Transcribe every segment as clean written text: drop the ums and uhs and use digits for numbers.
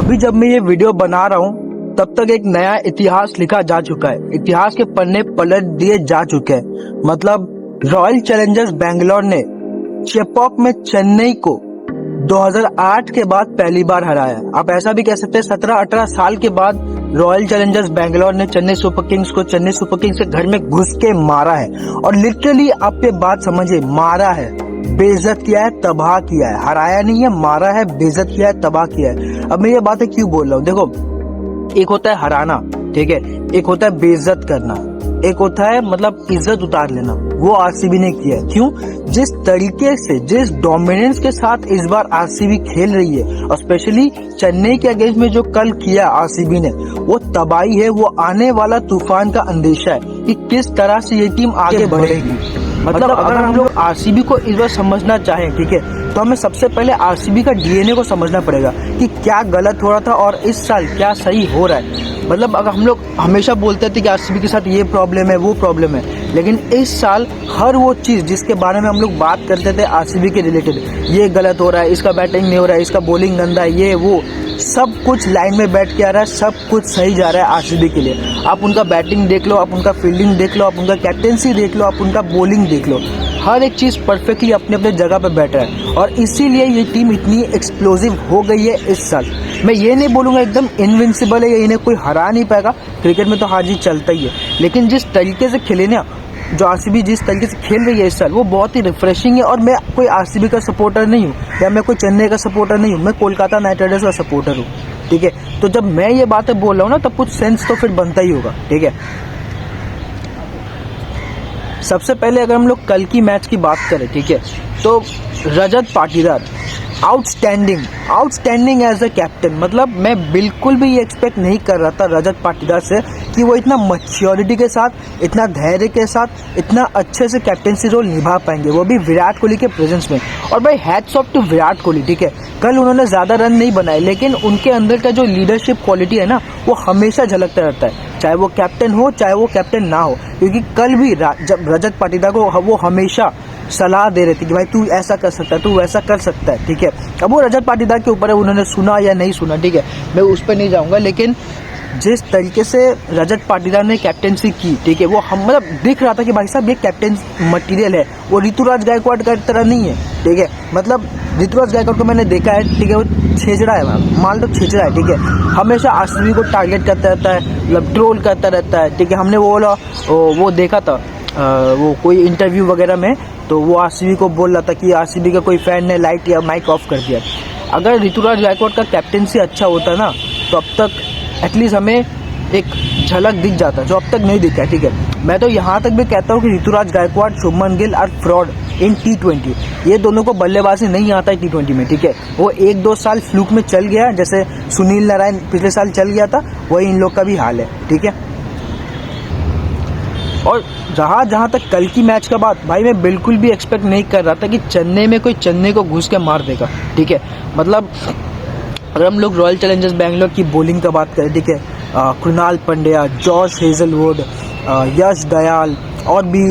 अभी जब मैं ये वीडियो बना रहा हूँ तब तक एक नया इतिहास लिखा जा चुका है। इतिहास के पन्ने पलट दिए जा चुके हैं। मतलब रॉयल चैलेंजर्स बैंगलोर ने चेपॉक में चेन्नई को 2008 के बाद पहली बार हराया। आप ऐसा भी कह सकते हैं 17-18 साल के बाद रॉयल चैलेंजर्स बैंगलोर ने चेन्नई सुपर किंग्स को चेन्नई सुपर किंग्स के घर में घुस के मारा है। और लिटरली आप ये बात समझिए, मारा है, बेइज्जत किया है, तबाह किया है। हराया नहीं है, मारा है, बेइज्जत किया है, तबाह किया है। अब मैं ये बातें क्यों बोल रहा हूँ, देखो एक होता है हराना, ठीक है, एक होता है बेइज्जत करना, एक होता है मतलब इज्जत उतार लेना। वो आरसीबी ने किया है। क्यों? जिस तरीके से, जिस डोमिनेंस के साथ इस बार आरसीबी खेल रही है, और स्पेशली चेन्नई के अगेंस्ट में जो कल किया आरसीबी ने, वो तबाही है। वो आने वाला तूफान का अंदेशा है कि किस तरह से ये टीम आगे बढ़ेगी। मतलब अगर हम लोग आरसीबी को इस बार समझना चाहें, ठीक है, तो हमें सबसे पहले आरसीबी का डीएनए को समझना पड़ेगा कि क्या गलत हो रहा था और इस साल क्या सही हो रहा है। मतलब अगर हम लोग हमेशा बोलते थे कि आरसीबी के साथ ये प्रॉब्लम है, वो प्रॉब्लम है, लेकिन इस साल हर वो चीज जिसके बारे में हम लोग बात करते थे आरसीबी के रिलेटेड, ये गलत हो रहा है, इसका बैटिंग नहीं हो रहा है, इसका बॉलिंग गंदा है, ये वो सब कुछ लाइन में बैठ के आ रहा है, सब कुछ सही जा रहा है आरसीबी के लिए। आप उनका बैटिंग देख लो, आप उनका फील्डिंग देख लो, आप उनका कैप्टेंसी देख लो, आप उनका बॉलिंग देख लो, हर एक चीज परफेक्टली अपने अपने जगह पे बैठ रहा है। और इसीलिए ये टीम इतनी एक्सप्लोसिव हो गई है इस साल। मैं ये नहीं बोलूंगा एकदम इनविंसिबल है या इन्हें कोई हरा नहीं पाएगा, क्रिकेट में तो हार जीत चलता ही है, लेकिन जिस तरीके से खेले ना, जो आरसीबी जिस तरीके से खेल रही है इस साल, वो बहुत ही रिफ्रेशिंग है। और मैं कोई आरसीबी का सपोर्टर नहीं हूँ या मैं कोई चेन्नई का सपोर्टर नहीं हूँ, मैं कोलकाता नाइट राइडर्स का सपोर्टर हूँ, ठीक है। तो जब मैं ये बातें बोल रहा हूँ ना, तब कुछ सेंस तो फिर बनता ही होगा, ठीक है। सबसे पहले अगर हम लोग कल की मैच की बात करें, ठीक है, तो Rajat Patidar outstanding as a captain. मतलब मैं बिल्कुल भी ये एक्सपेक्ट नहीं कर रहा था रजत पाटीदार से कि वो इतना मैच्योरिटी के साथ, इतना धैर्य के साथ, इतना अच्छे से कैप्टेंसी रोल निभा पाएंगे, वो भी विराट कोहली के प्रेजेंस में। और भाई hats off to Virat Kohli, ठीक है। कल उन्होंने ज्यादा रन नहीं बनाए, लेकिन उनके अंदर का जो लीडरशिप क्वालिटी है ना, वो हमेशा झलकता रहता है, चाहे वो कैप्टन हो चाहे वो कैप्टन ना हो। क्योंकि कल भी जब रजत पाटीदार को वो हमेशा सलाह दे रहे थे कि भाई तू ऐसा कर सकता है, तू वैसा कर सकता है, ठीक है। अब वो रजत पाटीदार के ऊपर है, उन्होंने सुना या नहीं सुना, ठीक है, मैं उस पर नहीं जाऊंगा। लेकिन जिस तरीके से रजत पाटीदार ने कैप्टेंसी की, ठीक है, वो हम मतलब दिख रहा था कि भाई साहब ये कैप्टन मटेरियल है, वो ऋतुराज गायकवाड़ का तरह नहीं है, ठीक है। मतलब ऋतुराज गायकवाड़ को मैंने देखा है, ठीक है, वो छेचड़ा है, मान लो छेचड़ा है, ठीक है, हमेशा आरसीबी को टारगेट करता रहता है, मतलब ट्रोल करता रहता है, ठीक है। हमने वो देखा था वो कोई इंटरव्यू वगैरह में, तो वो आरसीबी को बोल रहा था कि आरसीबी का कोई फैन ने लाइट या माइक ऑफ कर दिया। अगर ऋतुराज गायकवाड़ का कैप्टेंसी अच्छा होता ना, तो अब तक एटलीस्ट हमें एक झलक दिख जाता, जो अब तक नहीं दिखा है, ठीक है। मैं तो यहाँ तक भी कहता हूँ कि ऋतुराज गायकवाड़, शुभमन गिल और फ्रॉड इन T20, ये दोनों को बल्लेबाजी नहीं आता है T20 में, ठीक है। वो 1-2 साल फ्लूक में चल गया, जैसे सुनील नारायण पिछले साल चल गया था, वही इन लोग का भी हाल है, ठीक है। और जहाँ तक कल की मैच का बात, भाई मैं बिल्कुल भी एक्सपेक्ट नहीं कर रहा था कि चेन्नई में कोई चेन्नई को घुस के मार देगा, ठीक है। मतलब अगर हम लोग रॉयल चैलेंजर्स बैंगलोर की बॉलिंग का बात करें, ठीक है, कृणाल पंड्या, जॉश हेजलवुड, यश दयाल और भी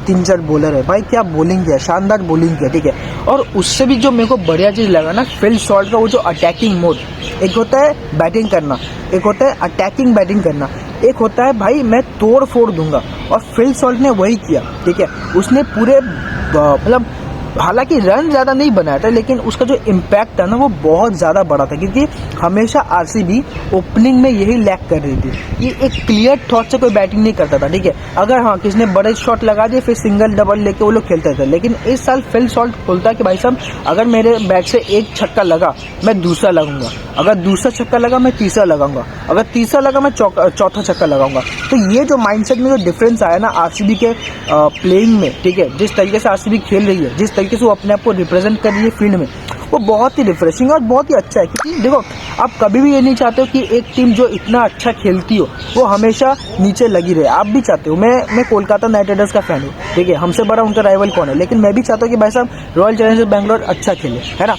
3-4 बॉलर है, भाई क्या बॉलिंग किया, शानदार बॉलिंग किया, ठीक है। और उससे भी जो मेरे को बढ़िया चीज़ लगा ना, फिल सॉल्ट का वो जो अटैकिंग मोड, एक होता है बैटिंग करना, एक होता है अटैकिंग बैटिंग करना, एक होता है भाई मैं तोड़ फोड़ दूंगा, और फिल सॉल्ट ने वही किया, ठीक है। उसने पूरे मतलब हालांकि रन ज्यादा नहीं बनाया था, लेकिन उसका जो इम्पैक्ट था ना, वो बहुत ज्यादा बड़ा था। क्योंकि हमेशा आरसीबी ओपनिंग में यही लैक कर रही थी कि एक क्लियर थॉट से कोई बैटिंग नहीं करता था, ठीक है। अगर हाँ किसी ने बड़े शॉट लगा दिए, फिर सिंगल डबल लेके वो लोग खेलते थे। लेकिन इस साल फिल सॉल्ट बोलता है कि भाई साहब अगर मेरे बैट से एक छक्का लगा, मैं दूसरा लगाऊंगा, अगर दूसरा छक्का लगा मैं तीसरा लगाऊंगा, अगर तीसरा लगा मैं चौथा छक्का लगाऊंगा। तो ये जो माइंडसेट में जो डिफरेंस आया ना आरसीबी के प्लेइंग में, ठीक है, जिस तरीके से आरसीबी खेल रही है, जिस तरीके से वो अपने आप को रिप्रेजेंट कर रही है फील्ड में, वो बहुत ही रिफ्रेशिंग और बहुत ही अच्छा है। क्योंकि देखो आप कभी भी ये नहीं चाहते हो कि एक टीम जो इतना अच्छा खेलती हो वो हमेशा नीचे लगी रहे, आप भी चाहते हो। मैं कोलकाता नाइट राइडर्स का फैन हूँ, ठीक है, हमसे बड़ा उनका राइवल कौन है, लेकिन मैं भी चाहता हूँ कि भाई साहब रॉयल चैलेंजर्स बैंगलोर अच्छा खेले, है ना।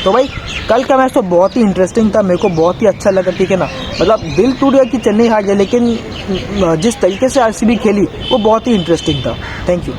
तो भाई कल का मैच तो बहुत ही इंटरेस्टिंग था, मेरे को बहुत ही अच्छा लगा, ठीक है ना। मतलब दिल टूट गया कि चेन्नई हार गया, लेकिन जिस तरीके से आरसीबी खेली वो बहुत ही इंटरेस्टिंग था। Thank you.